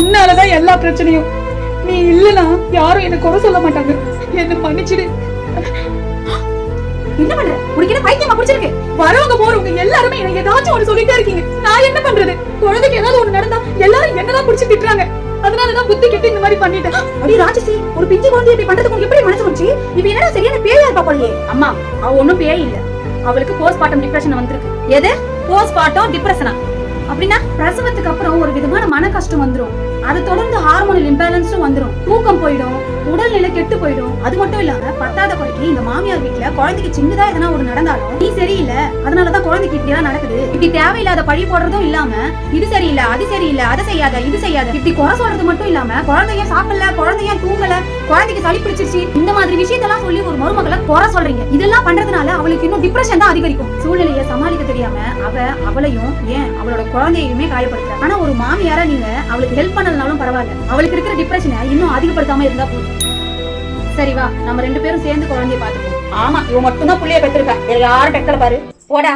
உன்னாலதான் எல்லா பிரச்சனையும். நீ இல்லனா யாரும் என்ன குறை சொல்ல மாட்டாங்க. என்ன மன்னிச்சிடு. என்ன பண்ற? உனக்கு என்ன பைத்தியமா பிடிச்சிருக்கு? வரவங்க போறவங்க எல்லாருமே எனக்கு ஏதாச்சும் ஒண்ணு சொல்லிட்டே இருக்கீங்க. நான் என்ன பண்றது? குழந்தைக்கு ஏதாவது ஒண்ணு நடந்தா எல்லாரும் என்னதான் பிடிச்சி திட்டுறாங்க. அதனாலதான் புத்தி கிட்ட இந்த மாதிரி பண்ணிட்டேன். அடி ராட்சசி, ஒரு பிஞ்சு குழந்தை இப்படி பண்றதுக்கு உங்களுக்கு எப்படி மனசு வந்துச்சு? இப்ப என்னடா சரியான பேயா இருப்பா போலயே. அம்மா, அவ ஒண்ணும் பேய் இல்ல. அவளுக்கு போஸ்ட்மார்ட்டம் டிப்ரெஷன் வந்திருக்கு. எது? போஸ்ட்மார்ட்டம் டிப்ரெஷனா? அப்படின்னா பிரசவத்துக்கு அப்புறம் ஒரு விதமான மன கஷ்டம் வந்துரும். அது தொடர்ந்து ஹார்மோனல் இம்பேலன்ஸும் வந்துரும். தூக்கம் போயிடும், உடல்நிலை கெட்டு போயிடும். அது மட்டும் இல்லாம பத்தாத குறைக்கு இந்த மாமியார் வீட்டுல குழந்தைக்கு சின்னதா எதனா ஒரு நடந்தாலும் நீ சரியில்லை, அதனாலதான் குழந்தைக்கு இப்படி எல்லாம் நடக்குது, இப்படி தேவையில்லாத பழி போடுறதும் இல்லாம இது சரியில்லை, அது சரியில்லை, அதை செய்யாத, இது செய்யாத, இப்படி குறை சொல்றது மட்டும் இல்லாம குழந்தைய சாப்பிடல, குழந்தைய தூங்கல, குழந்தைக்கு சளி பிடிச்சிருச்சு, இந்த மாதிரி விஷயத்தெல்லாம் சொல்லி ஒரு மருமகளை குறை சொல்றீங்க. இதெல்லாம் பண்றதுனால அவளுக்கு இன்னும் டிப்ரெஷன் தான் அதிகரிக்கும். சூழ்நிலையை சமாளிக்க தெரியாம அவளையும் ஏன் அவளோட குழந்தையுமே காயப்படுத்துற. ஆனா ஒரு மாமியாரா நீங்க அவளுக்கு ஹெல்ப் பண்ணலனாலும் பரவாயில்ல, அவளுக்கு இருக்கிற டிப்ரெஷனை இன்னும் அதிகப்படுத்தாம இருந்தா போதும். சரி வா, நம்ம 2 பேரும் சேர்ந்து குழந்தைய பாத்துப்போம். ஆமா, இவ மட்டும் தான் புள்ளைய பெற்றிருக்கா, வேற யாரும் பெக்கல பாரு. போடா.